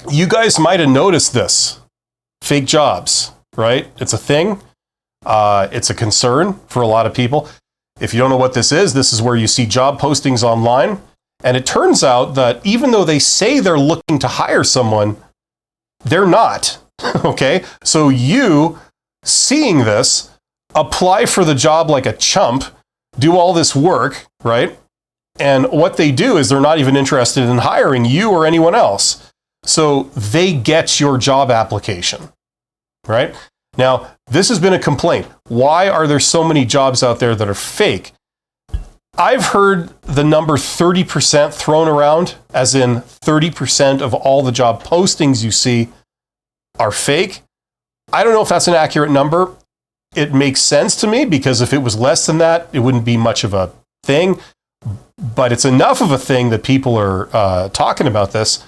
You guys might have noticed this. Fake jobs, right? It's a thing. It's a concern for a lot of people. If you don't know what this is where you see job postings online. And it turns out that even though they say they're looking to hire someone, they're not. Okay? So you, seeing this, apply for the job like a chump, do all this work, right? And what they do is they're not even interested in hiring you or anyone else. So they get your job application, right? Now, this has been a complaint. Why are there so many jobs out there that are fake? I've heard the number 30% thrown around, as in 30% of all the job postings you see are fake. I don't know if that's an accurate number. It makes sense to me because if it was less than that, it wouldn't be much of a thing. But it's enough of a thing that people are talking about this,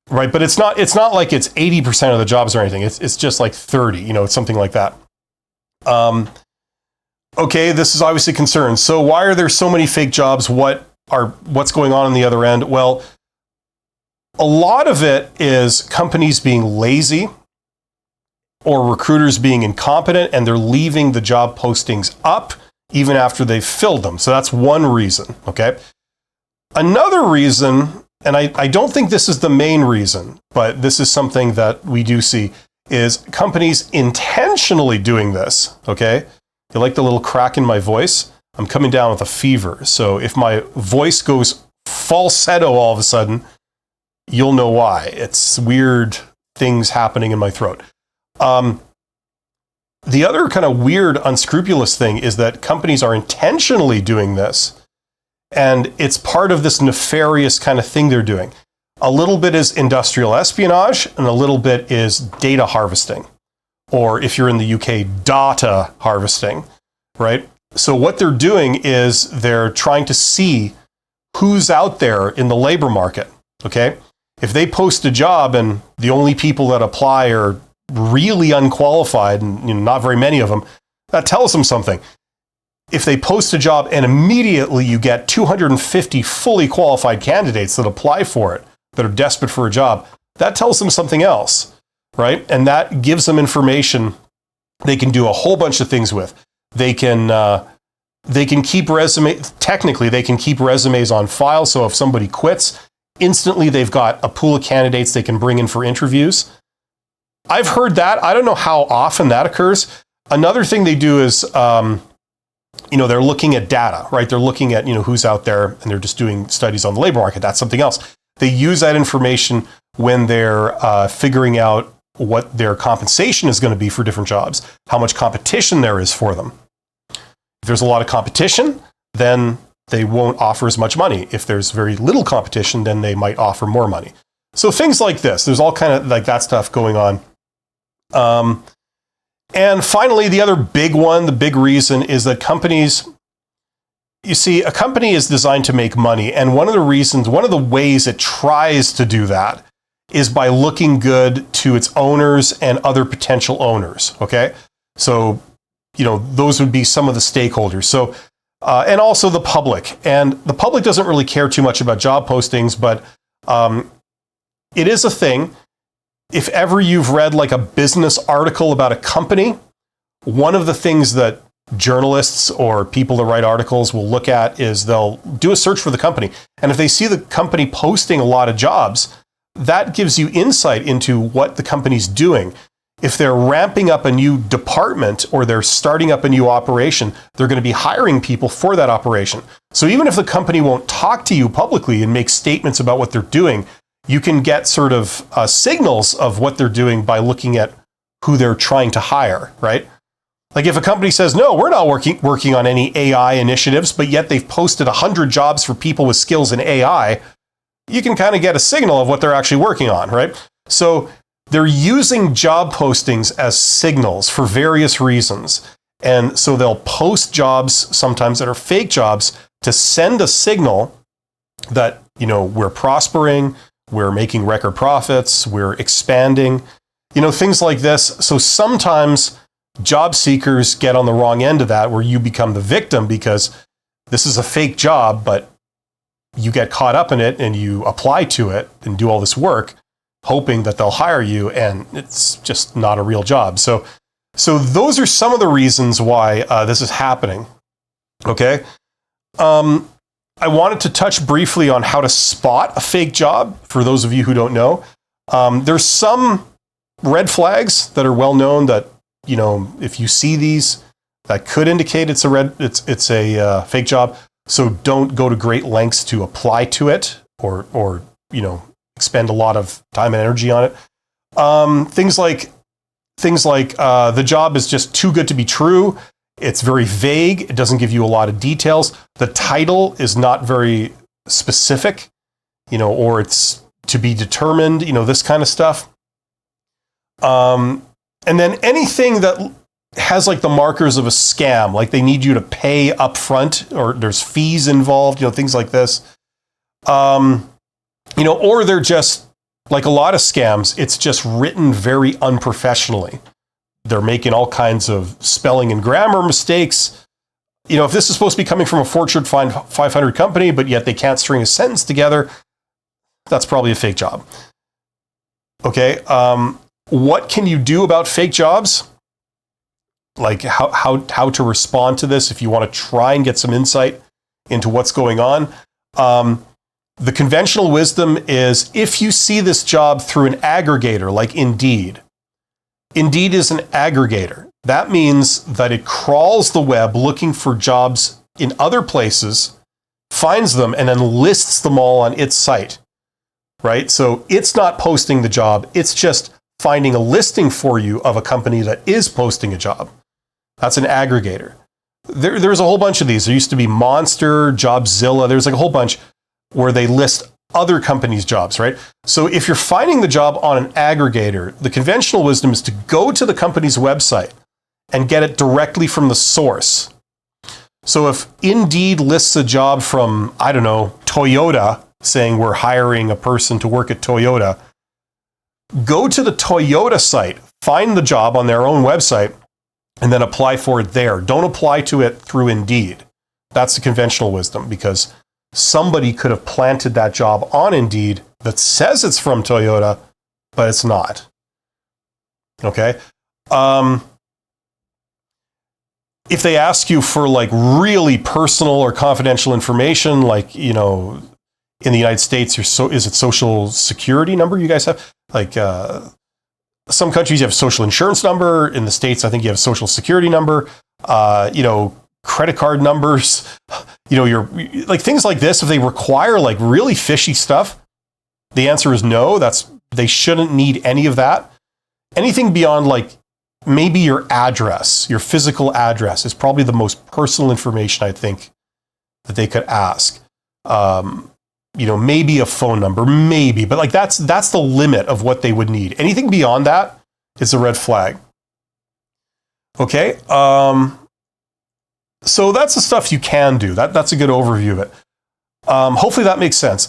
right? But it's not like it's 80% of the jobs or anything. It's just like 30, it's something like that. Okay, this is obviously a concern. So why are there so many fake jobs? What's going on the other end? Well, a lot of it is companies being lazy or recruiters being incompetent, and they're leaving the job postings up even after they've filled them. So that's one reason, okay? Another reason, and I don't think this is the main reason, but this is something that we do see, is companies intentionally doing this, okay? You like the little crack in my voice? I'm coming down with a fever. So if my voice goes falsetto all of a sudden, you'll know why. It's weird things happening in my throat. The other kind of weird, unscrupulous thing is that companies are intentionally doing this, and it's part of this nefarious kind of thing they're doing. A little bit is industrial espionage, and a little bit is data harvesting. Or if you're in the UK, data harvesting, right? So what they're doing is they're trying to see who's out there in the labor market, okay? If they post a job and the only people that apply are really unqualified, and not very many of them, that tells them something. If they post a job and immediately you get 250 fully qualified candidates that apply for it, that are desperate for a job, that tells them something else, right? And that gives them information they can do a whole bunch of things with. They can keep technically they can keep resumes on file, so if somebody quits, instantly they've got a pool of candidates they can bring in for interviews. I've heard that. I don't know how often that occurs. Another thing they do is, they're looking at data, right? They're looking at, who's out there, and they're just doing studies on the labor market. That's something else. They use that information when they're figuring out what their compensation is going to be for different jobs, how much competition there is for them. If there's a lot of competition, then they won't offer as much money. If there's very little competition, then they might offer more money. So things like this, there's all kind of like that stuff going on. And finally, the other big one, the big reason is that companies, you see, a company is designed to make money. And one of the ways it tries to do that is by looking good to its owners and other potential owners. Okay. So, those would be some of the stakeholders. So, and also the public. And the public doesn't really care too much about job postings, but it is a thing. If ever you've read like a business article about a company, one of the things that journalists or people that write articles will look at is they'll do a search for the company. And if they see the company posting a lot of jobs, that gives you insight into what the company's doing. If they're ramping up a new department or they're starting up a new operation, they're going to be hiring people for that operation. So even if the company won't talk to you publicly and make statements about what they're doing, you can get sort of signals of what they're doing by looking at who they're trying to hire, right? Like if a company says, no, we're not working on any AI initiatives, but yet they've posted 100 jobs for people with skills in AI, you can kind of get a signal of what they're actually working on, right? So they're using job postings as signals for various reasons. And so they'll post jobs sometimes that are fake jobs to send a signal that, we're prospering, we're making record profits, we're expanding, things like this. So sometimes job seekers get on the wrong end of that, where you become the victim because this is a fake job, but you get caught up in it and you apply to it and do all this work. hoping that they'll hire you, and it's just not a real job. So those are some of the reasons why this is happening. Okay. I wanted to touch briefly on how to spot a fake job for those of you who don't know. There's some red flags that are well known that, if you see these, that could indicate it's a fake job. So don't go to great lengths to apply to it or expend a lot of time and energy on it. Things like the job is just too good to be true. It's very vague. It doesn't give you a lot of details. The title is not very specific, or it's to be determined, this kind of stuff. And then anything that has like the markers of a scam, like they need you to pay up front, or there's fees involved, things like this. Or they're just like a lot of scams, it's just written very unprofessionally. They're making all kinds of spelling and grammar mistakes. If this is supposed to be coming from a Fortune 500 company, but yet they can't string a sentence together, that's probably a fake job. Okay. What can you do about fake jobs? Like how to respond to this if you want to try and get some insight into what's going on. The conventional wisdom is if you see this job through an aggregator like Indeed. Indeed is an aggregator. That means that it crawls the web looking for jobs in other places, finds them, and then lists them all on its site, right? So it's not posting the job. It's just finding a listing for you of a company that is posting a job. That's an aggregator. There's a whole bunch of these. There used to be Monster, Jobzilla. There's like a whole bunch where they list other companies' jobs, right? So if you're finding the job on an aggregator, the conventional wisdom is to go to the company's website and get it directly from the source. So if Indeed lists a job from, I don't know, Toyota, saying we're hiring a person to work at Toyota, go to the Toyota site, find the job on their own website, and then apply for it there. Don't apply to it through Indeed. That's the conventional wisdom, because somebody could have planted that job on Indeed that says it's from Toyota, but it's not. Okay. If they ask you for like really personal or confidential information, like, in the United States, is it social security number you guys have? Like, some countries you have social insurance number. In the States, I think you have social security number, credit card numbers, your like things like this. If they require like really fishy stuff, the answer is no. They shouldn't need any of that. Anything beyond like maybe your address, your physical address, is probably the most personal information I think that they could ask. Maybe a phone number, maybe, but like that's the limit of what they would need. Anything beyond that is a red flag. Okay. So that's the stuff you can do. That's a good overview of it. Hopefully that makes sense.